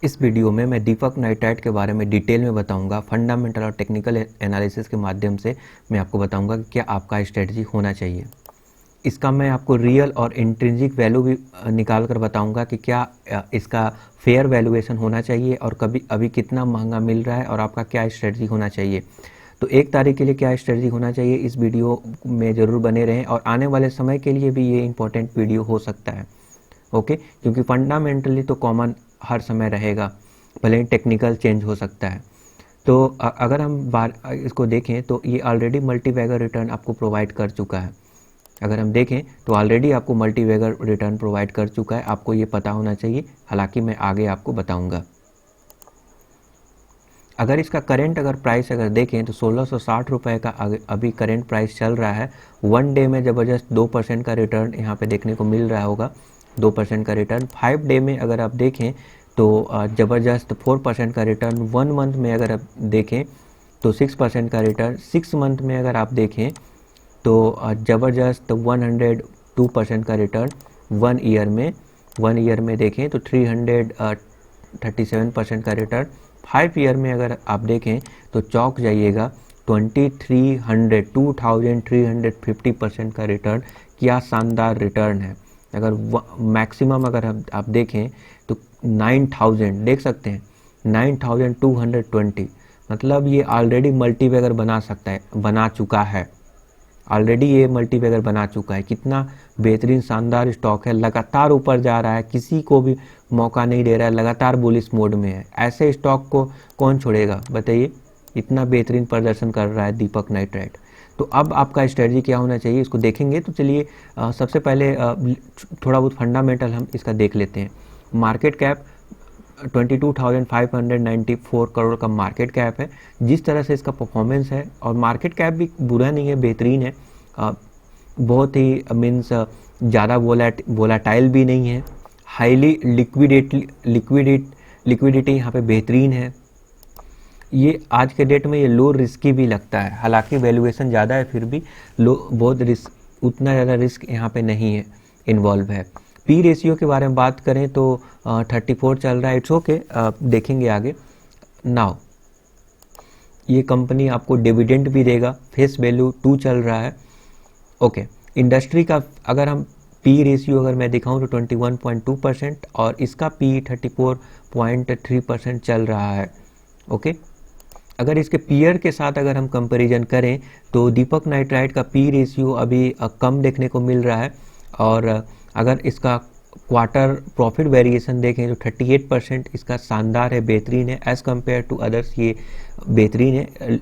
इस वीडियो में मैं दीपक नाइट्राइट के बारे में डिटेल में बताऊंगा। फंडामेंटल और टेक्निकल एनालिसिस के माध्यम से मैं आपको बताऊंगा कि क्या आपका स्ट्रेटजी होना चाहिए। इसका मैं आपको रियल और इंट्रिंसिक वैल्यू भी निकाल कर बताऊंगा कि क्या इसका फेयर वैल्यूएशन होना चाहिए और कभी अभी कितना महंगा मिल रहा है और आपका क्या स्ट्रेटजी होना चाहिए। तो 1 तारीख के लिए क्या स्ट्रेटजी होना चाहिए, इस वीडियो में ज़रूर बने रहें और आने वाले समय के लिए भी ये इंपॉर्टेंट वीडियो हो सकता है। ओके, क्योंकि फंडामेंटली तो कॉमन हर समय रहेगा, भले ही टेक्निकल चेंज हो सकता है। तो अगर हम इसको देखें तो ये ऑलरेडी मल्टीवैगर रिटर्न आपको प्रोवाइड कर चुका है। अगर हम देखें तो ऑलरेडी आपको मल्टीवैगर रिटर्न प्रोवाइड कर चुका है, आपको ये पता होना चाहिए। हालांकि मैं आगे आपको बताऊंगा। अगर इसका करेंट प्राइस अगर देखें तो 1660 रुपये का अभी करेंट प्राइस चल रहा है। 1 डे में ज़बरदस्त 2% का रिटर्न यहाँ पे देखने को मिल रहा होगा, 2% का रिटर्न। 5 डे में अगर आप देखें तो ज़बरदस्त 4% का रिटर्न। 1 मंथ में अगर आप देखें तो 6% का रिटर्न। 6 मंथ में अगर आप देखें तो ज़बरदस्त 102% का रिटर्न। 1 ईयर में देखें तो 337% का रिटर्न। 5 ईयर में अगर आप देखें तो चौंक जाइएगा, 2350% का रिटर्न। क्या शानदार रिटर्न है। अगर मैक्सिमम अगर आप देखें तो 9000 देख सकते हैं, 9220। मतलब ये ऑलरेडी मल्टीवैगर बना चुका है। ऑलरेडी ये मल्टीवैगर बना चुका है। कितना बेहतरीन शानदार स्टॉक है, लगातार ऊपर जा रहा है, किसी को भी मौका नहीं दे रहा है, लगातार बुलिश मोड में है। ऐसे स्टॉक को कौन छोड़ेगा बताइए। इतना बेहतरीन प्रदर्शन कर रहा है दीपक नाइट्राइट। तो अब आपका स्ट्रेटजी क्या होना चाहिए इसको देखेंगे। तो चलिए सबसे पहले थोड़ा बहुत फंडामेंटल हम इसका देख लेते हैं। मार्केट कैप 22,594 करोड़ का मार्केट कैप है। जिस तरह से इसका परफॉर्मेंस है, और मार्केट कैप भी बुरा नहीं है, बेहतरीन है। बहुत ही मीन्स ज़्यादा वोलाटाइल भी नहीं है। हाईली लिक्विडिटी यहाँ पे बेहतरीन है। ये आज के डेट में ये लो रिस्की भी लगता है। हालांकि वैल्यूएशन ज़्यादा है, फिर भी बहुत रिस्क, उतना ज़्यादा रिस्क यहाँ पे नहीं है, इन्वॉल्व है। पी रेशियो के बारे में बात करें तो 34 चल रहा है। इट्स ओके, देखेंगे आगे। नाउ ये कंपनी आपको डिविडेंड भी देगा। फेस वैल्यू 2 चल रहा है। ओके, इंडस्ट्री का अगर हम पी रेशियो अगर मैं दिखाऊं तो 21.2% और इसका पी 34.3% चल रहा है। ओके, अगर इसके पीयर के साथ अगर हम कंपैरिजन करें तो दीपक नाइट्राइट का पी रेशियो अभी कम देखने को मिल रहा है। और अगर इसका क्वार्टर प्रॉफिट वेरिएशन देखें तो 38% इसका शानदार है, बेहतरीन है। एज़ कम्पेयर टू अदर्स ये बेहतरीन है।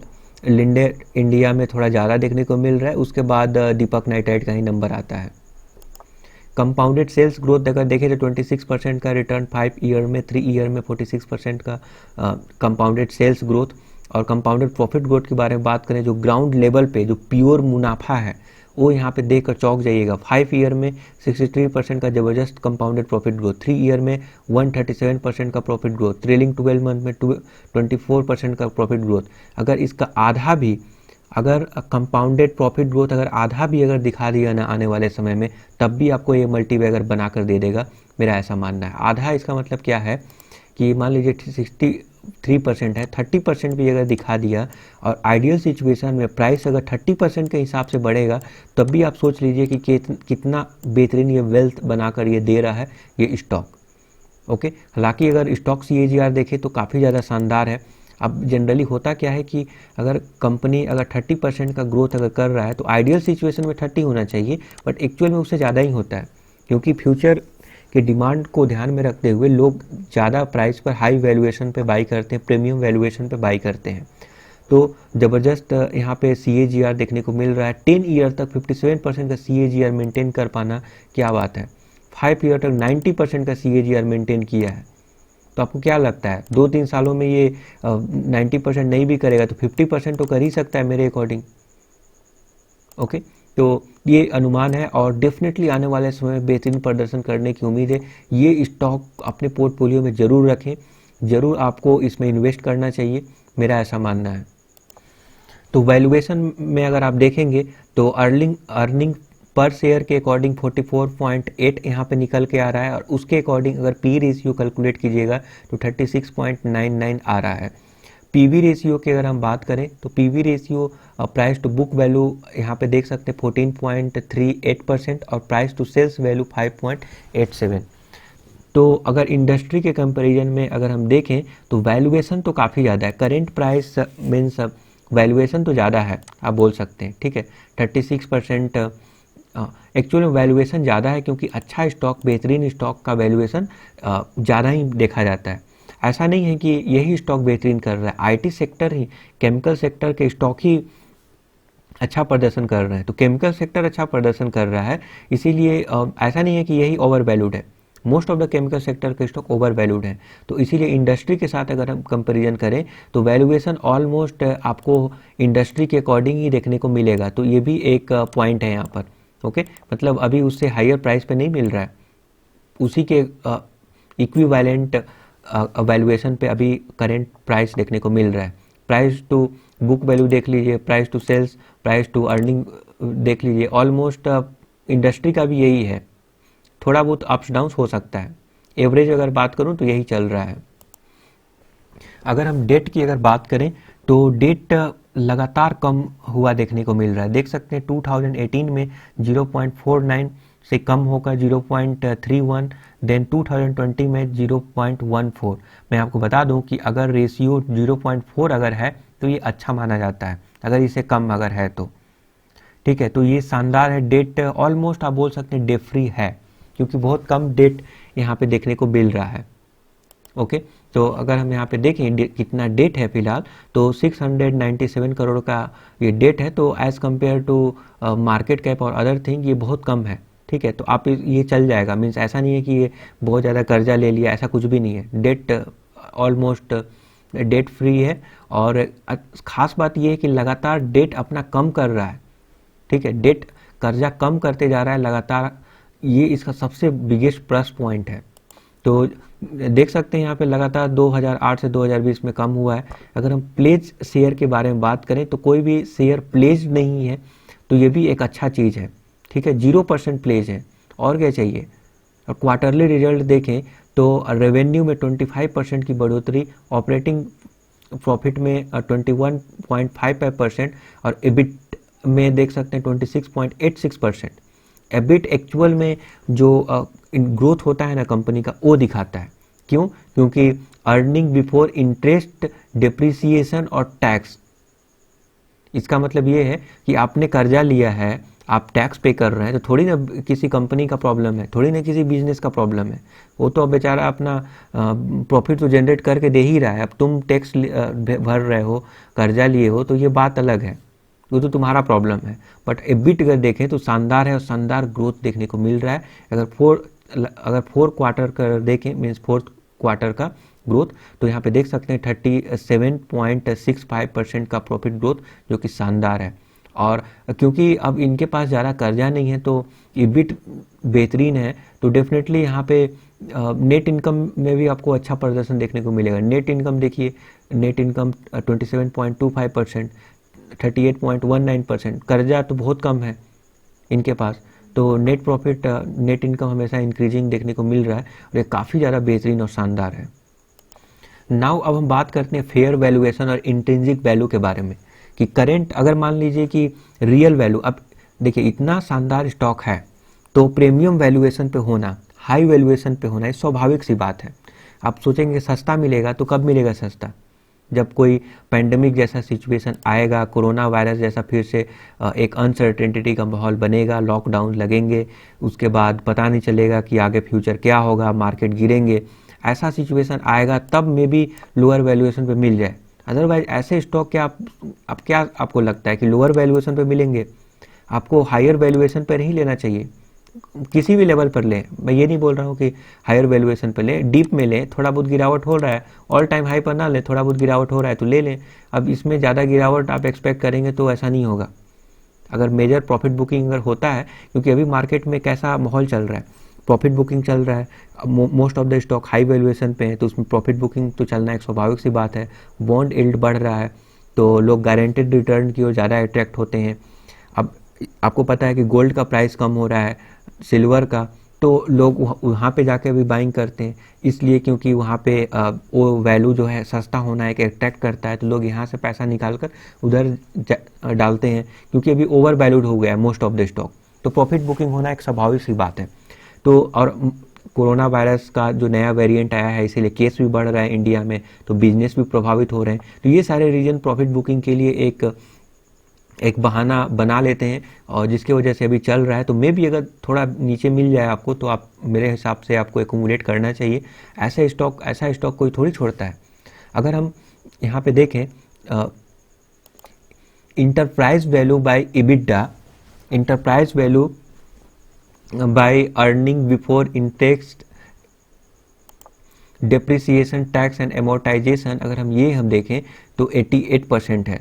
लिंडे इंडिया में थोड़ा ज़्यादा देखने को मिल रहा है, उसके बाद दीपक नाइट्राइट का ही नंबर आता है। कंपाउंडेड सेल्स ग्रोथ अगर देखें तो 26% का रिटर्न 5 ईयर में, 3 ईयर में 46% का कंपाउंडेड सेल्स ग्रोथ। और कंपाउंडेड प्रॉफिट ग्रोथ के बारे में बात करें, जो ग्राउंड लेवल पे जो प्योर मुनाफा है वो यहाँ पे देखकर चौंक जाइएगा। 5 ईयर में 63% का ज़बरदस्त कंपाउंडेड प्रॉफिट ग्रोथ, 3 ईयर में 137% का प्रॉफिट ग्रोथ, ट्रेलिंग 12 मंथ में 24% का प्रॉफिट ग्रोथ। अगर इसका आधा भी, अगर कंपाउंडेड प्रॉफिट ग्रोथ अगर आधा भी अगर दिखा दिया ना आने वाले समय में, तब भी आपको ये मल्टीवैगर बना कर दे देगा, मेरा ऐसा मानना है। आधा इसका मतलब क्या है कि मान लीजिए 63% है, 30% भी अगर दिखा दिया और आइडियल सिचुएशन में प्राइस अगर 30% के हिसाब से बढ़ेगा, तब भी आप सोच लीजिए कि कितना बेहतरीन ये वेल्थ बनाकर ये दे रहा है ये स्टॉक। ओके, हालांकि अगर स्टॉक CAGR देखें तो काफ़ी ज़्यादा शानदार है। अब जनरली होता क्या है कि अगर कंपनी अगर 30% का ग्रोथ अगर कर रहा है तो आइडियल सिचुएशन में 30 होना चाहिए, बट एक्चुअल में उससे ज़्यादा ही होता है। क्योंकि फ्यूचर के डिमांड को ध्यान में रखते हुए लोग ज़्यादा प्राइस पर हाई वैल्यूएशन पे बाई करते हैं, प्रीमियम वैल्यूएशन पे बाई करते हैं। तो ज़बरदस्त यहाँ पे CAGR देखने को मिल रहा है। 10 ईयर तक 57% का CAGR मेंटेन कर पाना क्या बात है। 5 ईयर तक 90% का CAGR मेंटेन किया है। तो आपको क्या लगता है 2-3 सालों में ये 90% नहीं भी करेगा तो 50% तो कर ही सकता है मेरे अकॉर्डिंग। ओके, तो ये अनुमान है और डेफिनेटली आने वाले समय में बेहतरीन प्रदर्शन करने की उम्मीद है। ये स्टॉक अपने पोर्टफोलियो में ज़रूर रखें, ज़रूर आपको इसमें इन्वेस्ट करना चाहिए, मेरा ऐसा मानना है। तो वैल्यूएशन में अगर आप देखेंगे तो अर्निंग पर शेयर के अकॉर्डिंग 44.8 यहाँ पे निकल के आ रहा है, और उसके अकॉर्डिंग अगर पी रेशियो कैलकुलेट कीजिएगा तो 36.99 आ रहा है। पीवी रेशियो की अगर हम बात करें तो PV ratio price to book value यहाँ पे देख सकते हैं 14.38% और प्राइस टू सेल्स वैल्यू 5.87। तो अगर इंडस्ट्री के कंपैरिजन में अगर हम देखें तो वैल्यूएशन तो काफ़ी ज़्यादा है, करेंट प्राइस मीन्स वैल्यूएशन तो ज़्यादा है आप बोल सकते हैं, ठीक है 36%। एक्चुअली वैल्यूएशन ज़्यादा है क्योंकि अच्छा स्टॉक, बेहतरीन स्टॉक का वैल्यूएशन ज़्यादा ही देखा जाता है। ऐसा नहीं है कि यही स्टॉक बेहतरीन कर रहा है, IT sector he, chemical sector के स्टॉक ही अच्छा प्रदर्शन कर रहे हैं, तो केमिकल सेक्टर अच्छा प्रदर्शन कर रहा है, इसीलिए ऐसा नहीं है कि यही ओवर वैल्यूड है। Most of the chemical sector के स्टॉक ओवर वैल्यूड है, तो इसीलिए इंडस्ट्री के साथ अगर हम कंपैरिजन करें तो वैल्यूएशन ऑलमोस्ट आपको इंडस्ट्री के अकॉर्डिंग ही देखने को मिलेगा। तो ये भी एक पॉइंट है यहाँ पर, ओके मतलब अभी उससे हायर प्राइस पे नहीं मिल रहा है, उसी के इक्विवेलेंट वैल्यूएशन पे अभी करेंट प्राइस देखने को मिल रहा है। प्राइस टू बुक वैल्यू देख लीजिए, price to sales, price to earning देख लीजिए, ऑलमोस्ट इंडस्ट्री का भी यही है, थोड़ा बहुत अप्स डाउन्स हो सकता है, एवरेज अगर बात करूं तो यही चल रहा है। अगर हम डेट की अगर बात करें तो डेट लगातार कम हुआ देखने को मिल रहा है, देख सकते हैं 2018 में 0.49 से कम होकर 0.31, देन 2020 में 0.14। मैं आपको बता दूं कि अगर रेशियो 0.4 अगर है तो ये अच्छा माना जाता है, अगर इसे कम अगर है तो ठीक है, तो ये शानदार है। डेट ऑलमोस्ट आप बोल सकते हैं डेट फ्री है, क्योंकि बहुत कम डेट यहाँ पे देखने को मिल रहा है। ओके तो अगर हम यहाँ पे देखें कितना डेट है फिलहाल, तो 697 करोड़ का ये डेट है, तो as compare to market cap और अदर थिंग ये बहुत कम है, ठीक है। तो आप ये चल जाएगा, मीन्स ऐसा नहीं है कि ये बहुत ज़्यादा कर्जा ले लिया, ऐसा कुछ भी नहीं है। डेट ऑलमोस्ट डेट फ्री है, और ख़ास बात ये है कि लगातार डेट अपना कम कर रहा है, ठीक है, डेट कर्जा कम करते जा रहा है लगातार, ये इसका सबसे बिगेस्ट प्लस पॉइंट है। तो देख सकते हैं यहाँ पे लगातार 2008 से 2020 में कम हुआ है। अगर हम प्लेज शेयर के बारे में बात करें तो कोई भी शेयर प्लेज नहीं है, तो ये भी एक अच्छा चीज़ है, ठीक है, 0% प्लेज है, और क्या चाहिए। और क्वार्टरली रिजल्ट देखें तो रेवेन्यू में 25% की बढ़ोतरी, ऑपरेटिंग प्रॉफिट में 21.55% और एबिट में देख सकते हैं 26.86%। एबिट एक्चुअल में जो ग्रोथ होता है ना कंपनी का, वो दिखाता है। क्यों? क्योंकि अर्निंग बिफोर इंटरेस्ट, डिप्रिसिएशन और टैक्स, इसका मतलब ये है कि आपने कर्जा लिया है, आप टैक्स पे कर रहे हैं, तो थोड़ी ना किसी कंपनी का प्रॉब्लम है, थोड़ी ना किसी बिजनेस का प्रॉब्लम है, वो तो अब बेचारा अपना प्रॉफिट तो जनरेट करके दे ही रहा है। अब तुम टैक्स भर रहे हो, कर्जा लिए हो, तो ये बात अलग है, वो तो तुम्हारा प्रॉब्लम है। बट एबिट अगर देखें तो शानदार है, और शानदार ग्रोथ देखने को मिल रहा है। अगर फोर क्वार्टर का देखें, मीन्स फोर्थ क्वार्टर का ग्रोथ, तो यहाँ पे देख सकते हैं 37.65% का प्रॉफिट ग्रोथ, जो कि शानदार है। और क्योंकि अब इनके पास ज़्यादा कर्जा नहीं है, तो एबिट बेहतरीन है, तो डेफिनेटली यहाँ पे नेट इनकम में भी आपको अच्छा प्रदर्शन देखने को मिलेगा। नेट इनकम देखिए, नेट इनकम 27.25%, 38.19%, कर्जा तो बहुत कम है इनके पास, तो नेट प्रॉफिट, नेट इनकम हमेशा इंक्रीजिंग देखने को मिल रहा है, और ये काफ़ी ज़्यादा बेहतरीन और शानदार है। नाउ अब हम बात करते हैं फेयर वैल्यूएशन और इंट्रिंसिक वैल्यू के बारे में, कि करेंट अगर मान लीजिए कि रियल वैल्यू, अब देखिए इतना शानदार स्टॉक है, तो प्रीमियम वैल्यूएशन पे होना, हाई वैल्यूएशन पे होना, ये स्वाभाविक सी बात है। आप सोचेंगे सस्ता मिलेगा, तो कब मिलेगा सस्ता? जब कोई पैंडमिक जैसा सिचुएशन आएगा, कोरोना वायरस जैसा फिर से एक अनसर्टेनिटी का माहौल बनेगा, लॉकडाउन लगेंगे, उसके बाद पता नहीं चलेगा कि आगे फ्यूचर क्या होगा, मार्केट गिरेंगे, ऐसा सिचुएशन आएगा तब मे भी लोअर वैल्यूएशन पे मिल जाए। अदरवाइज ऐसे स्टॉक क्या आप क्या आपको लगता है कि लोअर वैल्यूएशन पे मिलेंगे? आपको हायर वैल्यूएशन पर ही लेना चाहिए, किसी भी लेवल पर लें। मैं ये नहीं बोल रहा हूँ कि हायर वैल्यूएशन पे लें, डीप में लें, थोड़ा बहुत गिरावट हो रहा है, ऑल टाइम हाई पर ना लें, थोड़ा बहुत गिरावट हो रहा है तो ले लें। अब इसमें ज़्यादा गिरावट आप एक्सपेक्ट करेंगे तो ऐसा नहीं होगा। अगर मेजर प्रॉफिट बुकिंग अगर होता है, क्योंकि अभी मार्केट में कैसा माहौल चल रहा है, प्रॉफिट बुकिंग चल रहा है, most of the stock high valuation पे है, तो उसमें प्रॉफिट बुकिंग तो चलना एक स्वाभाविक सी बात है। बॉन्ड यील्ड बढ़ रहा है, तो लोग गारंटेड रिटर्न की ओर ज़्यादा अट्रैक्ट होते हैं। अब आपको पता है कि गोल्ड का प्राइस कम हो रहा है, सिल्वर का, तो लोग वहाँ पे जाके भी बाइंग करते हैं, इसलिए क्योंकि वहाँ पे वो वैल्यू जो है सस्ता होना एक अट्रैक्ट करता है, तो लोग यहाँ से पैसा निकाल कर उधर डालते हैं, क्योंकि अभी ओवर वैल्यूड हो गया है मोस्ट ऑफ द स्टॉक। तो प्रॉफिट बुकिंग होना एक स्वाभाविक सी बात है। तो और कोरोना वायरस का जो नया वेरिएंट आया है, इसीलिए केस भी बढ़ रहा है इंडिया में, तो बिजनेस भी प्रभावित हो रहे हैं। तो ये सारे रीजन प्रॉफिट बुकिंग के लिए एक बहाना बना लेते हैं, और जिसकी वजह से अभी चल रहा है। तो मे भी अगर थोड़ा नीचे मिल जाए आपको, तो आप मेरे हिसाब से आपको एक्यूमुलेट करना चाहिए। ऐसा स्टॉक कोई थोड़ी छोड़ता है। अगर हम यहाँ पे देखें enterprise value by EBITDA, enterprise value by earning before interest, depreciation, tax and amortisation, अगर हम देखें तो 88% है।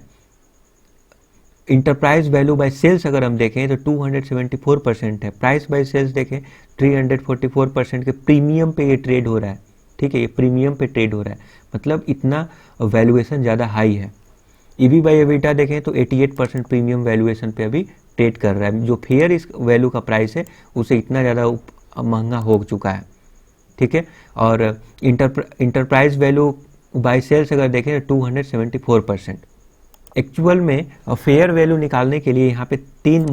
इंटरप्राइज वैल्यू बाय सेल्स अगर हम देखें तो 274% है। प्राइस बाय सेल्स देखें 344% के प्रीमियम पे ये ट्रेड हो रहा है। ठीक है, ये प्रीमियम पे ट्रेड हो रहा है, मतलब इतना वैल्यूएशन ज़्यादा हाई है। EV बाय EBITDA देखें तो 88% प्रीमियम वैल्यूएशन पे अभी ट्रेड कर रहा है। जो फेयर इस वैल्यू का प्राइस है उसे इतना ज़्यादा महंगा हो चुका है। ठीक है, और इंटरप्राइज वैल्यू बाय सेल्स अगर देखें तो 274%। एक्चुअल में फेयर वैल्यू निकालने के लिए यहाँ पे तीन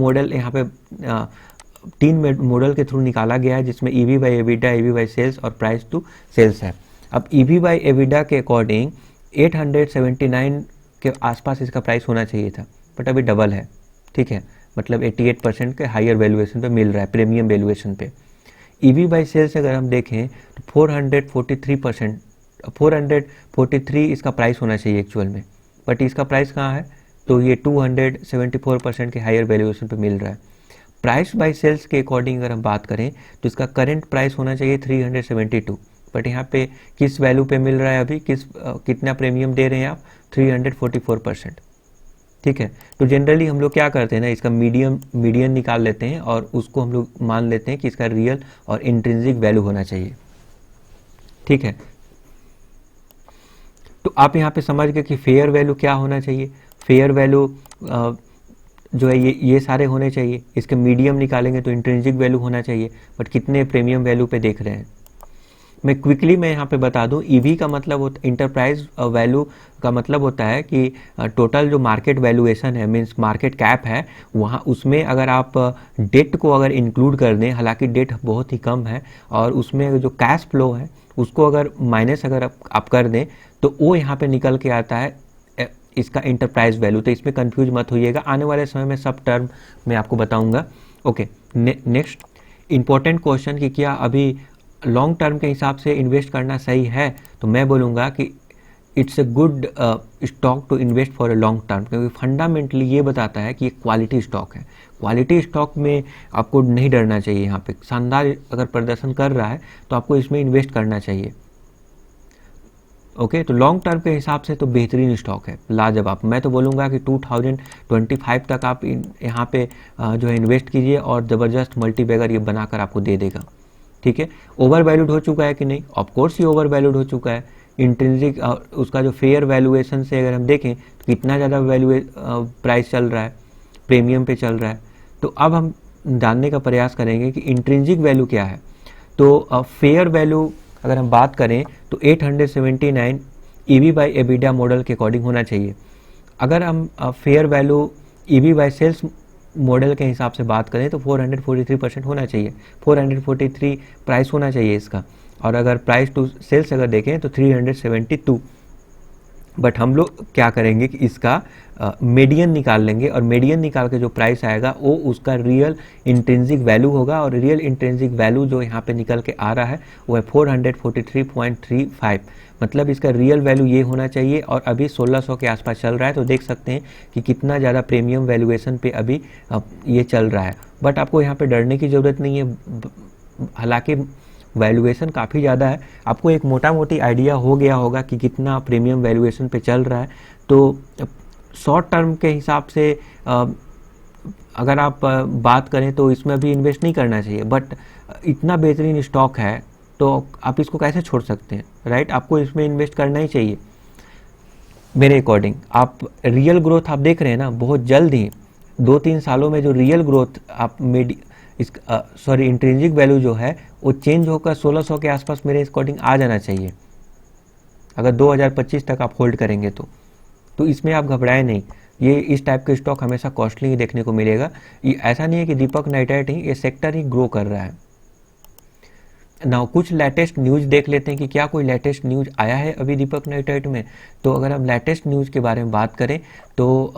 मॉडल के थ्रू निकाला गया है, जिसमें EV by EBITDA, EV by sales और प्राइस टू सेल्स है। अब EV बाय EBITDA के अकॉर्डिंग 879 के आसपास इसका प्राइस होना चाहिए था, बट अभी डबल है। ठीक है, मतलब 88% के हायर वैल्यूएशन पे मिल रहा है, प्रीमियम वैल्यूएशन पे। EV बाय सेल्स अगर हम देखें तो 443 इसका प्राइस होना चाहिए एक्चुअल में, बट इसका प्राइस कहाँ है, तो ये 274% के हायर वैल्यूएशन पे मिल रहा है। प्राइस बाय सेल्स के अकॉर्डिंग अगर हम बात करें तो इसका करंट प्राइस होना चाहिए 372, बट यहाँ पे किस वैल्यू पे मिल रहा है अभी, कितना प्रीमियम दे रहे हैं आप, 344%। ठीक है, तो जनरली हम लोग क्या करते हैं ना, इसका मीडियन निकाल लेते हैं और उसको हम लोग मान लेते हैं कि इसका रियल और इंट्रिंसिक वैल्यू होना चाहिए। ठीक है, तो आप यहाँ पे समझ गए कि फेयर वैल्यू क्या होना चाहिए। फेयर वैल्यू जो है ये सारे होने चाहिए। इसके मीडियम निकालेंगे तो इंट्रिंसिक वैल्यू होना चाहिए, बट कितने प्रीमियम वैल्यू पे देख रहे हैं। मैं यहाँ पे बता दूं, EV का मतलब होता है, इंटरप्राइज वैल्यू का मतलब होता है कि टोटल जो मार्केट वैल्यूएशन है, मींस मार्केट कैप है, वहाँ उसमें अगर आप डेट को अगर इंक्लूड कर दें, हालांकि डेट बहुत ही कम है, और उसमें जो कैश फ्लो है उसको अगर माइनस अगर आप कर दें तो वो यहाँ पे निकल के आता है इसका इंटरप्राइज वैल्यू। तो इसमें कंफ्यूज मत होइएगा, आने वाले समय में सब टर्म मैं आपको बताऊंगा। ओके, नेक्स्ट इंपॉर्टेंट क्वेश्चन कि क्या अभी लॉन्ग टर्म के हिसाब से इन्वेस्ट करना सही है, तो मैं बोलूँगा कि it's a good stock to invest for a long term, क्योंकि फंडामेंटली ये बताता है कि ये क्वालिटी स्टॉक है। क्वालिटी स्टॉक में आपको नहीं डरना चाहिए। यहाँ पे शानदार अगर प्रदर्शन कर रहा है तो आपको इसमें इन्वेस्ट करना चाहिए। ओके, तो लॉन्ग टर्म के हिसाब से तो बेहतरीन स्टॉक है, लाजवाब। मैं तो बोलूँगा कि 2025 तक आप यहाँ पे जो है इन्वेस्ट कीजिए, और ज़बरदस्त मल्टीबैगर ये बनाकर आपको दे देगा। ठीक है, ओवर वैल्यूड हो चुका है कि नहीं, ऑफ कोर्स ये ओवर वैल्यूड हो चुका है। इंट्रिंसिक उसका जो फेयर वैल्यूएशन से अगर हम देखें तो कितना ज़्यादा प्राइस चल रहा है, प्रीमियम पे चल रहा है। तो अब हम जानने का प्रयास करेंगे कि इंट्रिंसिक वैल्यू क्या है। तो फेयर वैल्यू अगर हम बात करें तो 879 EV बाय EBITDA मॉडल के अकॉर्डिंग होना चाहिए। अगर हम fair value EV by sales model के हिसाब से बात करें तो 443% होना चाहिए, 443 प्राइस होना चाहिए इसका। और अगर प्राइस टू सेल्स अगर देखें तो 372। बट हम लोग क्या करेंगे कि इसका मीडियन निकाल लेंगे, और मीडियन निकाल के जो प्राइस आएगा वो उसका रियल इंट्रिंसिक वैल्यू होगा, और रियल इंट्रिंसिक वैल्यू जो यहाँ पे निकल के आ रहा है वो है 443.35। मतलब इसका रियल वैल्यू ये होना चाहिए, और अभी 1600 के आसपास चल रहा है। तो देख सकते हैं कि कितना ज़्यादा प्रीमियम वैल्यूएशन पे अभी ये चल रहा है। बट आपको यहाँ पे डरने की ज़रूरत नहीं है, हालांकि वैल्यूएशन काफ़ी ज़्यादा है। आपको एक मोटा मोटी आइडिया हो गया होगा कि कितना प्रीमियम वैल्यूएशन पे चल रहा है। तो शॉर्ट टर्म के हिसाब से अगर आप बात करें तो इसमें भी इन्वेस्ट नहीं करना चाहिए, बट इतना बेहतरीन स्टॉक है तो आप इसको कैसे छोड़ सकते हैं, राइट। आपको इसमें इन्वेस्ट करना ही चाहिए मेरे अकॉर्डिंग। आप रियल ग्रोथ आप देख रहे हैं ना, बहुत जल्द ही 2-3 सालों में जो रियल ग्रोथ आप इंट्रिंसिक वैल्यू जो है वो चेंज होकर 1600 के आसपास मेरे अकॉर्डिंग आ जाना चाहिए, अगर 2025 तक आप होल्ड करेंगे तो इसमें आप घबराएं नहीं। ये इस टाइप के स्टॉक हमेशा कॉस्टली ही देखने को मिलेगा। ये ऐसा नहीं है कि दीपक नाइट्राइट ही, ये सेक्टर ही ग्रो कर रहा है। नाउ कुछ लेटेस्ट न्यूज़ देख लेते हैं कि क्या कोई लेटेस्ट न्यूज़ आया है अभी दीपक नाइट्राइट में। तो अगर हम लेटेस्ट न्यूज़ के बारे में बात करें तो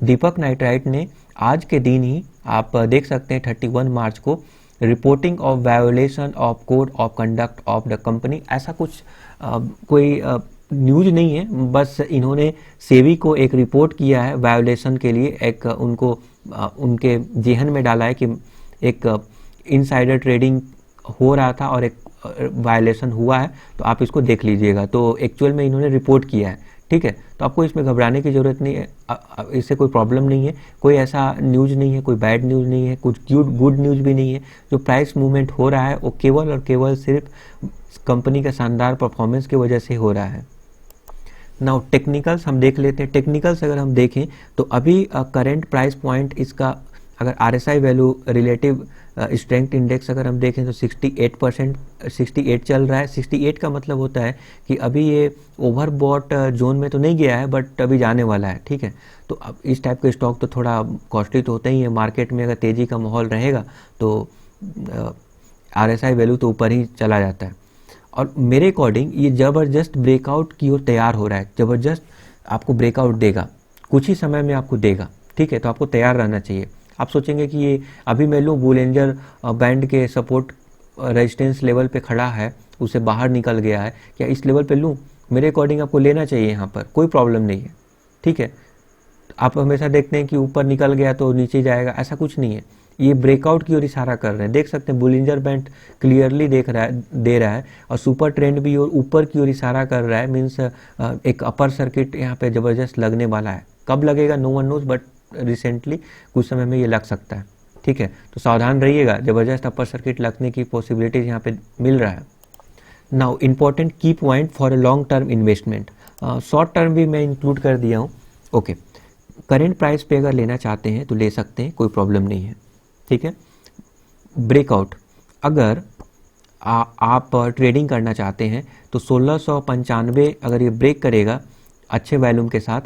दीपक नाइट्राइट ने आज के दिन ही आप देख सकते हैं 31 मार्च को reporting of violation of code of conduct of the company, ऐसा कुछ कोई न्यूज नहीं है, बस इन्होंने सेबी को एक रिपोर्ट किया है वायोलेशन के लिए, एक उनको उनके जेहन में डाला है कि एक इनसाइडर ट्रेडिंग हो रहा था और एक वायलेशन हुआ है, तो आप इसको देख लीजिएगा। तो एक्चुअल में इन्होंने रिपोर्ट किया है, ठीक है। तो आपको इसमें घबराने की ज़रूरत नहीं है, इससे कोई प्रॉब्लम नहीं है, कोई ऐसा न्यूज़ नहीं है, कोई बैड न्यूज़ नहीं है, कुछ गुड न्यूज़ भी नहीं है। जो प्राइस मूवमेंट हो रहा है वो केवल और केवल सिर्फ कंपनी का शानदार परफॉर्मेंस की वजह से हो रहा है। नाउ टेक्निकल्स हम देख लेते हैं। टेक्निकल्स अगर हम देखें तो अभी करंट प्राइस पॉइंट इसका, अगर RSI value relative strength index अगर हम देखें तो 68 चल रहा है। 68 का मतलब होता है कि अभी ये ओवरबॉट जोन में तो नहीं गया है, बट अभी जाने वाला है, ठीक है। तो अब इस टाइप के स्टॉक तो थोड़ा कॉस्टली तो होता ही है। मार्केट में अगर तेज़ी का माहौल रहेगा तो RSI वैल्यू तो ऊपर ही चला जाता है। और मेरे अकॉर्डिंग ये ज़बरदस्त ब्रेकआउट की ओर तैयार हो रहा है, ज़बरदस्त आपको ब्रेकआउट देगा, कुछ ही समय में आपको देगा, ठीक है। तो आपको तैयार रहना चाहिए। आप सोचेंगे कि ये अभी मैं लूँ, बोलिंजर बैंड के सपोर्ट रेजिस्टेंस लेवल पे खड़ा है, उसे बाहर निकल गया है, क्या इस लेवल पे लूँ? मेरे अकॉर्डिंग आपको लेना चाहिए, यहाँ पर कोई प्रॉब्लम नहीं है, ठीक है। आप हमेशा देखते हैं कि ऊपर निकल गया तो नीचे जाएगा, ऐसा कुछ नहीं है। ये ब्रेकआउट की ओर इशारा कर रहे हैं, देख सकते हैं बोलिंजर बैंड क्लियरली दे रहा है और सुपर ट्रेंड भी और ऊपर की ओर इशारा कर रहा है। मीन्स एक अपर सर्किट यहाँ पे ज़बरदस्त लगने वाला है। कब लगेगा no one knows, but recently कुछ समय में ये लग सकता है, ठीक है। तो सावधान रहिएगा, ज़बरदस्त अपर सर्किट लगने की पॉसिबिलिटीज यहाँ पे मिल रहा है। नाउ इम्पॉर्टेंट की point for a long term investment, short term भी मैं इंक्लूड कर दिया हूँ, ओके। करेंट प्राइस पे अगर लेना चाहते हैं तो ले सकते हैं, कोई प्रॉब्लम नहीं है, ठीक है। ब्रेकआउट, अगर आप ट्रेडिंग करना चाहते हैं तो 1695 अगर ये ब्रेक करेगा अच्छे वॉल्यूम के साथ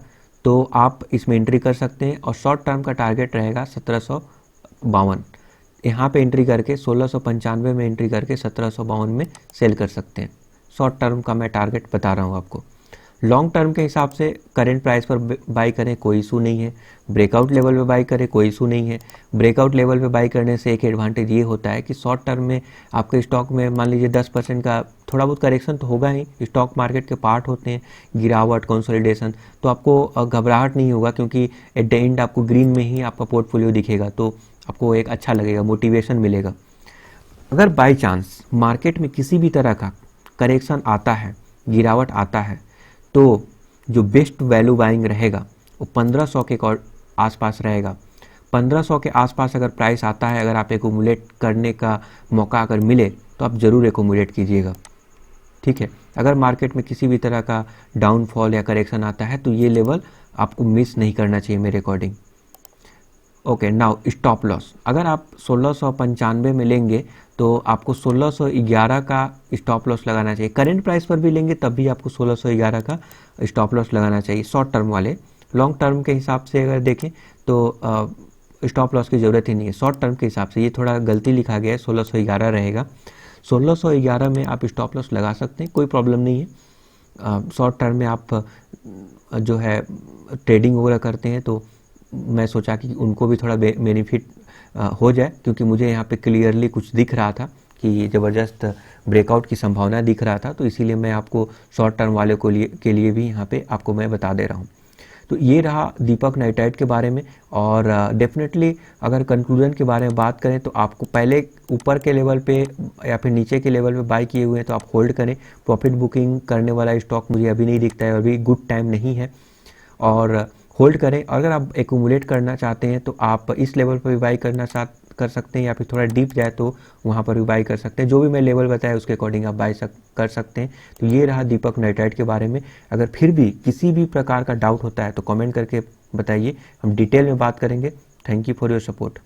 तो आप इसमें एंट्री कर सकते हैं। और शॉर्ट टर्म का टारगेट रहेगा 1752, यहाँ पे एंट्री करके 1695 में एंट्री करके 1752 में सेल कर सकते हैं। शॉर्ट टर्म का मैं टारगेट बता रहा हूँ आपको। लॉन्ग टर्म के हिसाब से करेंट प्राइस पर बाई करें, कोई इशू नहीं है। ब्रेकआउट लेवल पे बाई करें, कोई इशू नहीं है। ब्रेकआउट लेवल पे बाई करने से एक एडवांटेज ये होता है कि शॉर्ट टर्म में आपके स्टॉक में मान लीजिए 10% का थोड़ा बहुत करेक्शन तो होगा ही, स्टॉक मार्केट के पार्ट होते हैं, गिरावट, कंसोलिडेशन, तो आपको घबराहट नहीं होगा, क्योंकि एट द एंड आपको ग्रीन में ही आपका पोर्टफोलियो दिखेगा, तो आपको एक अच्छा लगेगा, मोटिवेशन मिलेगा। अगर बाई चांस मार्केट में किसी भी तरह का करेक्शन आता है, गिरावट आता है, तो जो बेस्ट वैल्यू बाइंग रहेगा वो 1500 के आसपास रहेगा। 1500 के आसपास अगर प्राइस आता है, अगर आप एकोमुलेट करने का मौका अगर मिले तो आप ज़रूर एकोमुलेट कीजिएगा, ठीक है। अगर मार्केट में किसी भी तरह का डाउनफॉल या करेक्शन आता है तो ये लेवल आपको मिस नहीं करना चाहिए मेरे according, okay. Now stop loss, अगर आप 1695 में लेंगे तो आपको 1611 का स्टॉप लॉस लगाना चाहिए। करेंट प्राइस पर भी लेंगे तब भी आपको 1611 का स्टॉप लॉस लगाना चाहिए, शॉर्ट टर्म वाले। लॉन्ग टर्म के हिसाब से अगर देखें तो स्टॉप लॉस की ज़रूरत ही नहीं है। शॉर्ट टर्म के हिसाब से ये थोड़ा गलती लिखा गया है, 1611 रहेगा। 1611 में आप स्टॉप लॉस लगा सकते हैं, कोई प्रॉब्लम नहीं है। शॉर्ट टर्म में आप जो है ट्रेडिंग वगैरह करते हैं तो मैं सोचा कि उनको भी थोड़ा बेनिफिट हो जाए, क्योंकि मुझे यहाँ पे क्लियरली कुछ दिख रहा था कि ज़बरदस्त ब्रेकआउट की संभावना दिख रहा था, तो इसीलिए मैं आपको शॉर्ट टर्म वाले के लिए भी यहाँ पे आपको मैं बता दे रहा हूँ। तो ये रहा दीपक नाइट्राइट के बारे में। और डेफिनेटली अगर कंक्लूजन के बारे में बात करें तो आपको पहले ऊपर के लेवल पे या फिर नीचे के लेवल पे बाय किए हुए हैं तो आप होल्ड करें। प्रॉफिट बुकिंग करने वाला स्टॉक मुझे अभी नहीं दिखता है, अभी गुड टाइम नहीं है, और होल्ड करें। अगर आप एक्यूमुलेट करना चाहते हैं तो आप इस लेवल पर भी बाई कर सकते हैं, या फिर थोड़ा डीप जाए तो वहाँ पर भी बाई कर सकते हैं। जो भी मैं लेवल बताया उसके अकॉर्डिंग आप बाई कर सकते हैं। तो ये रहा दीपक नाइट्राइट के बारे में। अगर फिर भी किसी भी प्रकार का डाउट होता है तो कमेंट करके बताइए, हम डिटेल में बात करेंगे। Thank you for your support.